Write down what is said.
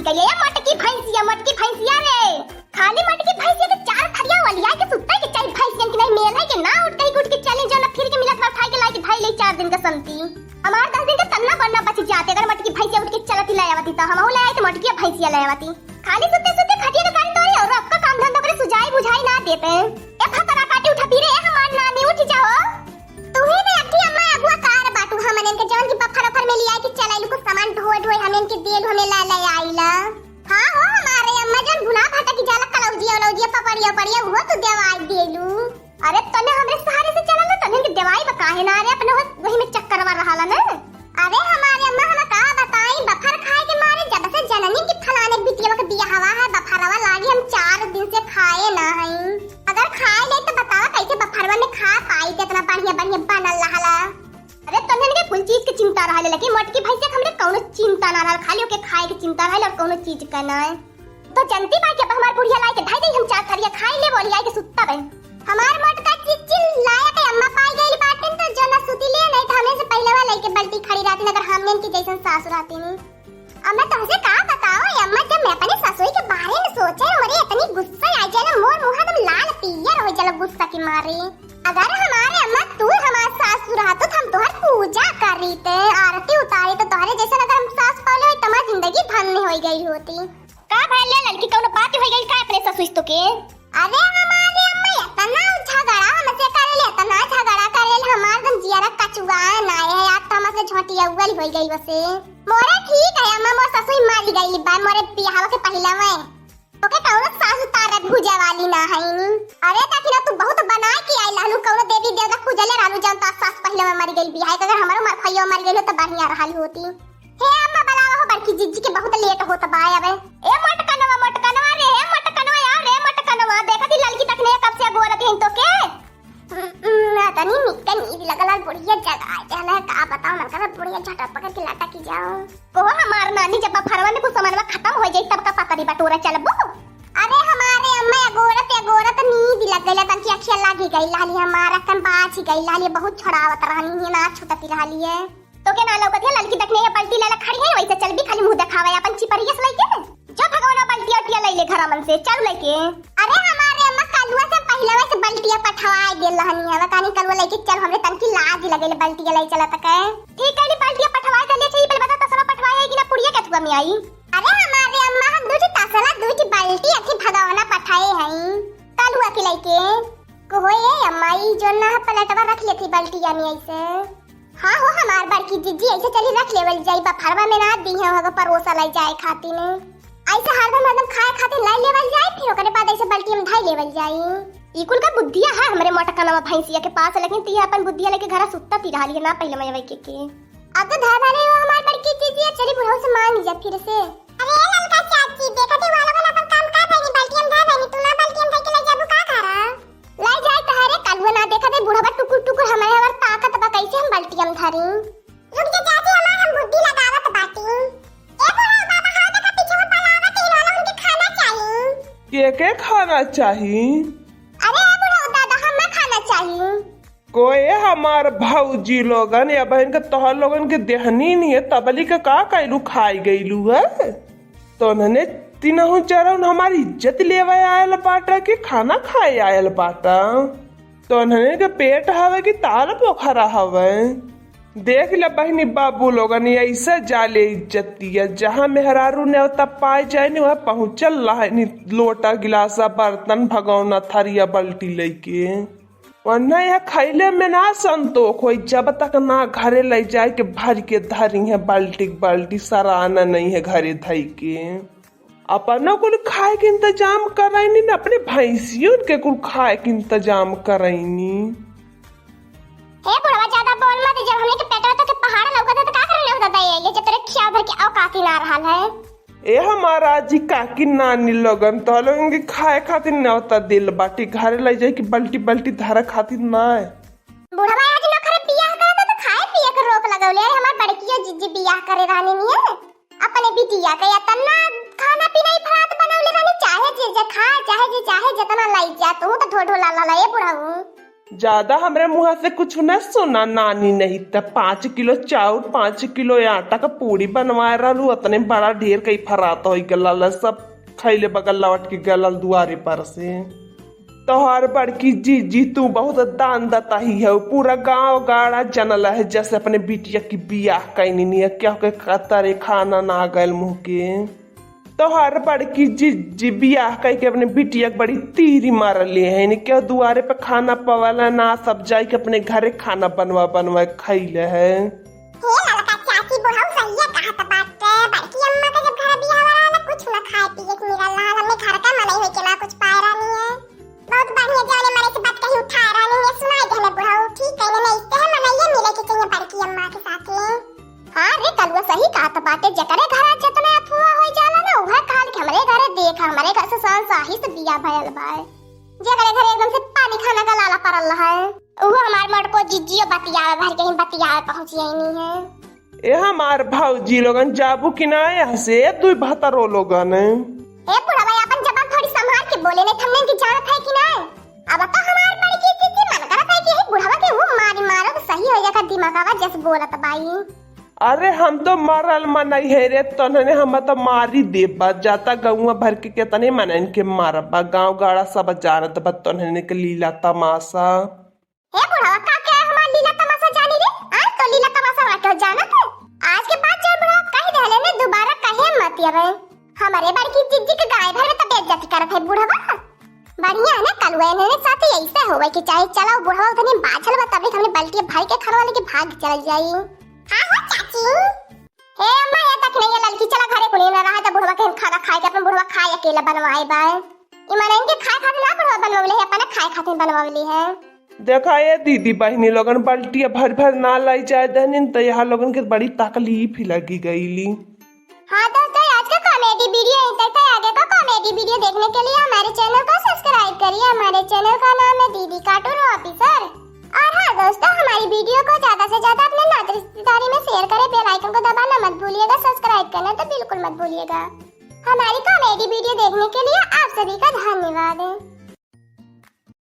की करिए मटकी भैंसिया रे खाली मटकी भैंसिया के चार थरिया वाली आई के सुत्ता के चार भैंसियन की नहीं मेल है के ना उठ के चले जो ना फिर के मिलत उठा के लाई के भाई ले 4 दिन का संती हमार 10 दिन का तन्ना बनना बच जाते अगर मटकी भैंसिया उठ के चलती ले आवती तो हमहु ले आए तो मटकी भैंसिया ले आवती खाली सुते खटिया दुकान तोड़ी और आपका काम धंधा करे सुझाई बुझाई ना देते ए फतरा काटी उठा फिरे हमार नानी उठ जाओ तुही ने अठी अम्मा अगुआ कार बाटू हमन के जवन की बफर में लिया के चलाइलु को सामान ढोए हमन के देल हमें ला ले आइला हां हो हमारे अम्मा जन भुना भाटा की जाला कलौजिया पपड़िया वो तो दवाई देलू अरे तने हमरे सहारे से चला ना तने के दवाई बताए ना अरे अपने वही में चक्कर वा रहा ना अरे हमारे अम्मा हम का बताई बफर खाए के मारे जब से जननी की फलाने बिटिया के बिया हवा है बफरवा लागी हम 4 दिन से खाए ना हई अगर खाए ले तो बतावा कैसे बफरवा में खा पाई इतना बढ़िया बनल रहला अरे तने के कुल चीज के चिंता रहले लेकिन मटकी भैंसे हमरे कोनो चिंता ना रहल खाली के खाए के चिंता रहल और कोनो चीज का ना तो जनती बा के हमार बुढ़िया लाई के ढाई दे हम 4 थरिया खाई ले बोली आई के सुत्ता बे हमार मटका चिचिल लाया के अम्मा पाई गई बाटन तो जना सुती ले नहीं तो हमें से पहले वाला लेके बल्टी खड़ी रहती अगर हमने की जैसन सासु रहती नहीं अम्मा तुमसे का बताओ अम्मा जब मैं अपने ससुई के बारे में सोचे मुझे इतनी गुस्सा आ जाए ना मोर मुंह एकदम लाल पीयर हो जाला गुस्सा के मारे अगर हमारे अम्मा तू हमार सासु रहा तो हम तोहर पूजा कर रही थे आरती उतारी तो तोहरे जैसे अगर हम सास पाले हो तमार जिंदगी धन्य हो गई होती का भाई ले लड़की कोनो बात हो गई का अपने ससुई तो के अरे हमारे अम्मा इतना झगड़ा हमसे करे इतना झगड़ा करे हमार दम जियारा कचुआ ना है यार तो हमसे झोटिया उगल हो गई बसे मोरे ठीक है अम्मा मोर ससुई मारी गई बा मोरे बियाह के पहला में ओके कौनो सासु तारत भुजा वाली ना है अरे ताकि ना तू बहुत बना के आई लालू कौनो देवी देवता खुजले रालू जान तो सास पहले में मर गई बियाह अगर हमारो मर भैया मर गई तो बढ़िया रहल होती हे अम्मा बुलावा हो बड़की जीजी के बहुत लेट होत बा अबे ए मटकनवा रे हे मटकनवा यार रे मटकनवा देखा थी लड़की तक ने कब से बोलत है तो के ना तनी निकन ईद लगल बुढ़िया जगह जाना का बताओ मन का बुढ़िया झटा पकड़ के लाटा की जाओ को हमार नानी जब फरवा में कुछ सामान खत्म हो जाई तब का पतरी बटोरा चलबो अरे हमारे अम्मा गोरत नींद लग गई तन की अखिया लागी गई लाली हमारा कन बाच गई लाली बहुत छड़ावत रहनी है ना छुटती रहली है तो के ना लौकत है लड़की देखने पलटी लाला खड़ी है वैसे चल भी खाली मुंह दिखावे अपन चिपरिया से लेके जो भगवान पलटी अटिया ले ले घर मन से चल लेके अरे हमारे अम्मा कलुआ से पहले वैसे बल्टिया पठवाई गेल रहनी है कानी कलुआ लेके चल हमरे तन की लाज लगेले बल्टिया ले चला तक ठीक है नी बल्टिया पठवाई कर ले चाहिए पहले बता तसला पठवाई है कि ना पुड़िया कथुआ में आई अरे हमारे अम्मा हम दूठी तसला दूठी बल्टी अथी भगवाना पठाए हैं कलुआ के लेके कोए अम्माई जो ना पलटवा रख लेती बल्टी यानी ऐसे हाँ हो हमार बड़की जीजी ऐसे चली रख लेवल जाई बफरवा में ना दी है होगा परोसा लाई जाए खाती ने ऐसे हरदम खाए खाते लाई लेवल जाए फिर ओकरे बाद ऐसे बल्टी में ढाई लेवल जाई इकुल का बुद्धिया है हमरे मोटकनवा भैंसिया के पास लेकिन ती अपन बुद्धिया लेके घर सुत्ता ती रहली है ना पहले मैं वही के अब तो धर वाले हो हमार बड़की जीजी चली बुढ़ऊ से मान जा फिर से अरे ललका चाची देखते वाला वाला अपन काम का भई बल्टी में धर भई तू ना बल्टी में के ले जाबू का करा लाई जाए तहरे कलवा ना देखते बुढ़वा टुकुर हमारे हमार ताकत बा कैसे हम बल्टी में धरी रुक जा चाची हमार हम बुद्धि लगावत बाटी ए बुढ़ऊ बाबा हां देखा पीछे में पलावा तेल वाला उनके खाना चाहिए के खाना चाहिए अरे बुढ़ऊ दादा हमें खाना चाहिए कोई हमार भौजी लोगन या बहन के तोहर लोगन के देहनी नहीं है तबली के का कैलू खाई गईलू है तो उन्होंने तीनों चरण हमारी इज्जत लेवे आयल बाटा कि खाना खाए आयल बाटा तो उन्होंने के पेट हवे कि ताल पोखरा हवे देख ले बहनी बाबू लोगन ऐसा जाले इज्जत दिया जहाँ मेहरारू ने तब पाए जाए नहीं वहाँ पहुँचल रहा लोटा गिलासा बर्तन भगौना थरिया बल्टी लेके वरना यह खैले में ना संतोष हो जब तक ना घरे ले जाए के भर के धरी है बाल्टी सराना नहीं है घरे धई के अपनों कुल खाए के इंतजाम कराइनी ना अपने भैंसियों के कुल खाए के इंतजाम कराइनी हे बुढ़वा ज्यादा बोल मत जब हमने के पेटवा तो के पहाड़ लौकत तो का करने होता है ये जब तेरे खिया भर के औकाती ना रहल है ए हमारा जी काकी नानी लोगन तो लोगन के खाए खातिर न होता दिल बाटी घरे ले जाए कि बल्टी धरा खातिर ना है बुढ़वा आज न करे बियाह करे तो खाए पिए के रोक लगौले हमार बड़किया जीजी बियाह करे रानी नहीं है अपने बिटिया के तना खाना पीना ही फरात बनौले रानी चाहे जे खा चाहे जे चाहे जितना लाई जा तू तो ढो ढो ला ला ए बुढ़ऊ ज्यादा हमरे मुँह से कुछ न सुना नानी, नहीं तो 5 किलो चाउर 5 किलो आटा का पूरी बनवा रहलू, उतने बड़ा ढेर कई फरात हो गल, सब खैले बगल लौट के गलल दुआरे पर से। तोहर बड़की जीजी तू बहुत दान दता ही है, पूरा गांव गाड़ा जनल है जैसे अपने बिटिया की बियाह कैनी नहीं है, क्या के कतरे खाना ना गल मुँह के। तोहर बड़की जीजी बियाह कह के अपने बिटिया के बड़ी तीरी मारले है, क्या दुआरे पे खाना पवाला ना, सब जाई के अपने घरे खाना बनवा बनवा खैले है। हे लड़का चाची बुढ़ऊ सही है कहा तो बात है, बड़की अम्मा का जब घर बियाह वाला ना कुछ ना खाए पिए के मिलल रहा, हमें घर का मनाई होई के ना कुछ पायरा नहीं है। बहुत बढ़िया जाने मारे से बात कहीं उठा रहा नहीं है, सुनाई देने बुढ़ऊ ठीक है ना, इससे है मनाइए मिले के चाहिए बड़की अम्मा के साथ। हां रे कलवा सही कहा तो बात है, जकरे घर जतने अथुआ होई जाला ना वह काल के हमरे घरे देख, हमरे घर से सान साही से बियाह भयल भाई, जकरे घर एकदम से पानी खाना का लाला पड़ल है वो हमार मटको जिज्जियो बतियावे भर के ही बतियावे पहुंची नहीं है। ए हमार भौजी लोगन जाबू कि ना यहाँ से 2 बहत्तरो लोगन। ए बुढ़ा भाई अपन जबान थोड़ी संभाल के बोले, नहीं हमने की जानत है कि ना, अब तो हमार बड़ी की चीज मन करत है कि बुढ़वा के वो मारी मारो तो सही हो जाएगा दिमागवा जैसे बोलत बाई। अरे हम तो मरल मनई है रे, तने हम तो मारी देबा, जाता गौवा भर के कितने मनन के मारबा, गांव गाड़ा सब जानत बा तने के लीला तमाशा। ए बुढ़वा का क्या हमार लीला तमाशा जानी रे, आज तो लीला तमाशा वाटो जानत है, आज के बाद जब बुढ़वा कह देले ने दोबारा कहे मत आवे, हमारे बड़की जिज्जी के गाय भर में तो बेइज्जती करत है बुढ़वा। बढ़िया है ना कलवे ने साथे ऐसा होवे कि चाहे चलो बुढ़वा उतनी बाछल बा तभी हमने बल्टी भाई के घर वाले के भाग चल जाई। हां हो चाची हे अम्मा ये तक नहीं है लड़की, चला घरे कुनी ना रहा तो बुढ़वा के खाना खाए के अपन बुढ़वा खाए अकेला बनवाए बा, इमन इनके खाए खातिर ना बुढ़वा बनवावले है, अपन खाए खातिर बनवावली है। देखा ये दीदी बहनी लोगन बल्टिया भर भर ना लाई जाए दहनिन तो यहाँ लोगन के बड़ी तकलीफ ही लगी गईली। हाँ दोस्तों आज का कॉमेडी वीडियो यहीं तक था, आगे का कॉमेडी वीडियो देखने के लिए हमारे चैनल को सब्सक्राइब करिए, हमारे चैनल का नाम है दीदी कार्टून ऑफिसर। और हाँ दोस्तों हमारी वीडियो को ज्यादा से ज्यादा अपने नाते रिश्तेदारी में शेयर करें, बेल आइकन को दबाना मत भूलिएगा, सब्सक्राइब करना तो बिल्कुल मत भूलिएगा। हमारी कॉमेडी वीडियो देखने के लिए आप सभी का धन्यवाद।